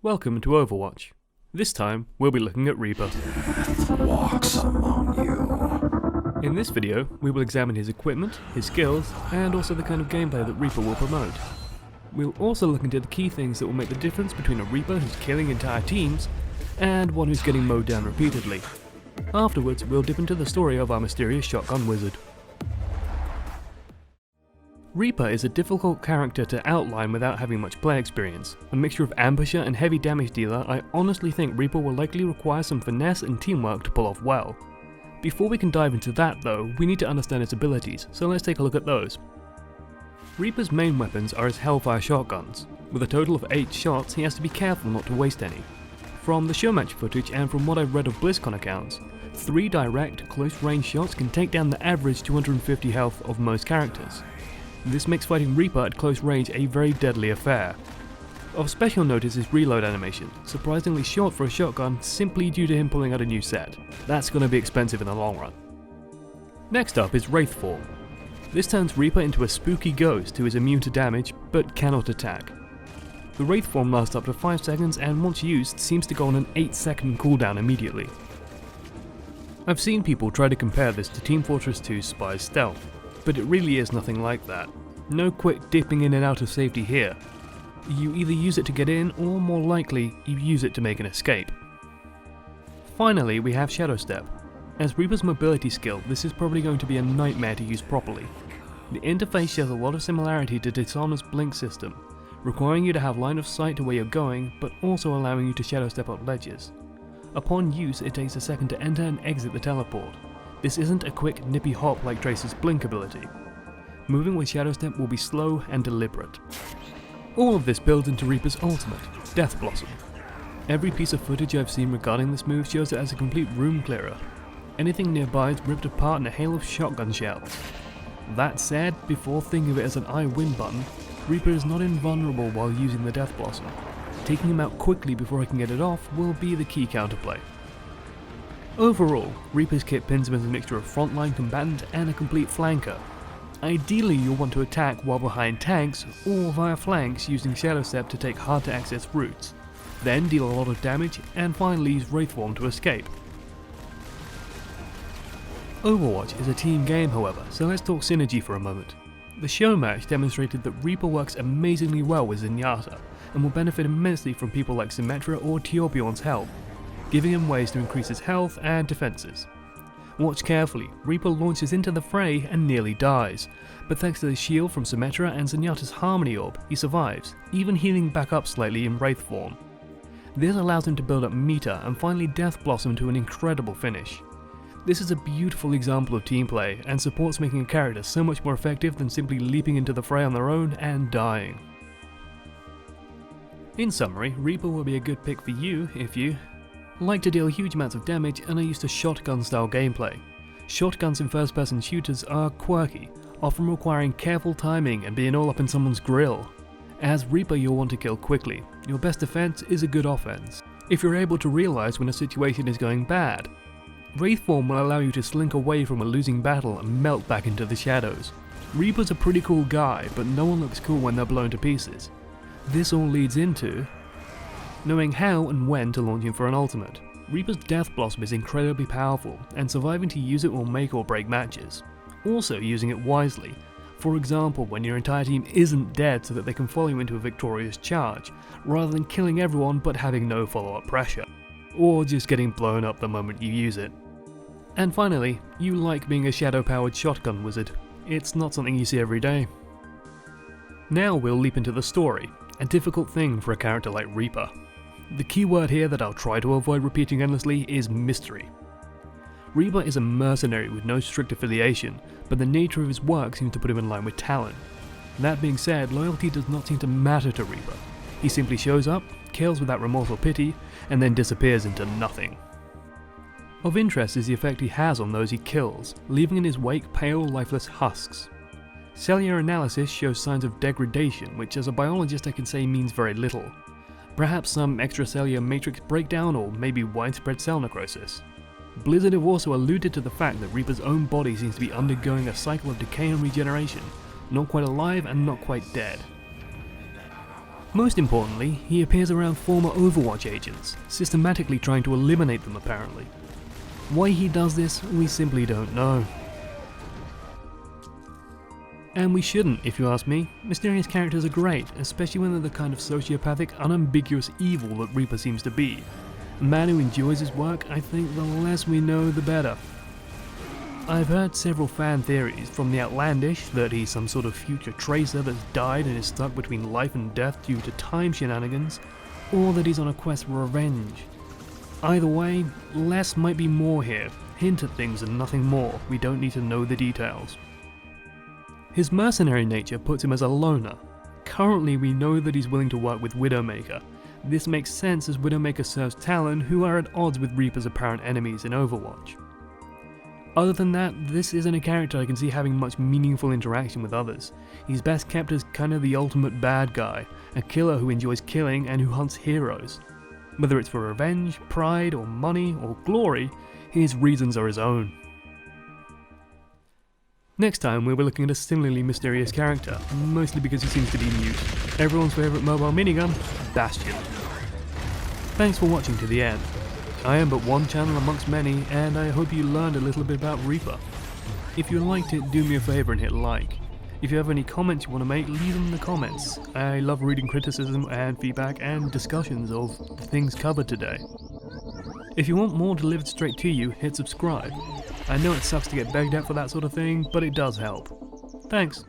Welcome to Overwatch. This time, we'll be looking at Reaper. Death walks among you. In this video, we will examine his equipment, his skills, and also the kind of gameplay that Reaper will promote. We'll also look into the key things that will make the difference between a Reaper who's killing entire teams and one who's getting mowed down repeatedly. Afterwards, we'll dip into the story of our mysterious shotgun wizard. Reaper is a difficult character to outline without having much play experience. A mixture of ambusher and heavy damage dealer, I honestly think Reaper will likely require some finesse and teamwork to pull off well. Before we can dive into that though, we need to understand his abilities, so let's take a look at those. Reaper's main weapons are his Hellfire shotguns. With a total of 8 shots, he has to be careful not to waste any. From the showmatch footage and from what I've read of BlizzCon accounts, 3 direct, close-range shots can take down the average 250 health of most characters. This makes fighting Reaper at close range a very deadly affair. Of special note is his reload animation, surprisingly short for a shotgun simply due to him pulling out a new set. That's going to be expensive in the long run. Next up is Wraith Form. This turns Reaper into a spooky ghost who is immune to damage but cannot attack. The Wraith Form lasts up to 5 seconds and once used seems to go on an 8-second cooldown immediately. I've seen people try to compare this to Team Fortress 2's Spy's Stealth, but it really is nothing like that. No quick dipping in and out of safety here. You either use it to get in, or more likely, you use it to make an escape. Finally, we have Shadow Step. As Reaper's mobility skill, this is probably going to be a nightmare to use properly. The interface shares a lot of similarity to Dishonored's Blink system, requiring you to have line of sight to where you're going, but also allowing you to Shadow Step up ledges. Upon use, it takes a second to enter and exit the teleport. This isn't a quick nippy hop like Tracer's Blink ability. Moving with Shadow Step will be slow and deliberate. All of this builds into Reaper's ultimate, Death Blossom. Every piece of footage I've seen regarding this move shows it as a complete room clearer. Anything nearby is ripped apart in a hail of shotgun shells. That said, before thinking of it as an I win button, Reaper is not invulnerable while using the Death Blossom. Taking him out quickly before I can get it off will be the key counterplay. Overall, Reaper's kit pins him as a mixture of frontline combatant and a complete flanker. Ideally you'll want to attack while behind tanks or via flanks using Shadow Step to take hard to access routes, then deal a lot of damage and finally use Wraith Form to escape. Overwatch is a team game however, so let's talk synergy for a moment. The show match demonstrated that Reaper works amazingly well with Zenyatta and will benefit immensely from people like Symmetra or Torbjorn's help, giving him ways to increase his health and defenses. Watch carefully, Reaper launches into the fray and nearly dies, but thanks to the shield from Symmetra and Zenyatta's Harmony Orb, he survives, even healing back up slightly in Wraith Form. This allows him to build up meter and finally Death Blossom to an incredible finish. This is a beautiful example of team play and supports making a character so much more effective than simply leaping into the fray on their own and dying. In summary, Reaper will be a good pick for you if you like to deal huge amounts of damage and are used to shotgun style gameplay. Shotguns in first person shooters are quirky, often requiring careful timing and being all up in someone's grill. As Reaper you'll want to kill quickly, your best defense is a good offense, if you're able to realize when a situation is going bad. Wraith Form will allow you to slink away from a losing battle and melt back into the shadows. Reaper's a pretty cool guy, but no one looks cool when they're blown to pieces. This all leads into knowing how and when to launch him for an ultimate. Reaper's Death Blossom is incredibly powerful, and surviving to use it will make or break matches. Also using it wisely. For example, when your entire team isn't dead so that they can follow you into a victorious charge, rather than killing everyone but having no follow-up pressure. Or just getting blown up the moment you use it. And finally, you like being a shadow-powered shotgun wizard. It's not something you see every day. Now we'll leap into the story, a difficult thing for a character like Reaper. The key word here that I'll try to avoid repeating endlessly is mystery. Reaper is a mercenary with no strict affiliation, but the nature of his work seems to put him in line with talent. That being said, loyalty does not seem to matter to Reaper. He simply shows up, kills without remorse or pity, and then disappears into nothing. Of interest is the effect he has on those he kills, leaving in his wake pale, lifeless husks. Cellular analysis shows signs of degradation, which as a biologist I can say means very little. Perhaps some extracellular matrix breakdown or maybe widespread cell necrosis. Blizzard have also alluded to the fact that Reaper's own body seems to be undergoing a cycle of decay and regeneration, not quite alive and not quite dead. Most importantly, he appears around former Overwatch agents, systematically trying to eliminate them apparently. Why he does this, we simply don't know. And we shouldn't, if you ask me. Mysterious characters are great, especially when they're the kind of sociopathic, unambiguous evil that Reaper seems to be. A man who enjoys his work, I think the less we know the better. I've heard several fan theories, from the outlandish that he's some sort of future tracer that's died and is stuck between life and death due to time shenanigans, or that he's on a quest for revenge. Either way, less might be more here. Hint at things and nothing more. We don't need to know the details. His mercenary nature puts him as a loner. Currently we know that he's willing to work with Widowmaker. This makes sense as Widowmaker serves Talon, who are at odds with Reaper's apparent enemies in Overwatch. Other than that, this isn't a character I can see having much meaningful interaction with others. He's best kept as kind of the ultimate bad guy, a killer who enjoys killing and who hunts heroes. Whether it's for revenge, pride, or money, or glory, his reasons are his own. Next time we were looking at a similarly mysterious character, mostly because he seems to be mute. Everyone's favourite mobile minigun, Bastion. Thanks for watching to the end. I am but one channel amongst many, and I hope you learned a little bit about Reaper. If you liked it, do me a favour and hit like. If you have any comments you want to make, leave them in the comments. I love reading criticism and feedback and discussions of the things covered today. If you want more delivered straight to you, hit subscribe. I know it sucks to get begged at for that sort of thing, but it does help. Thanks.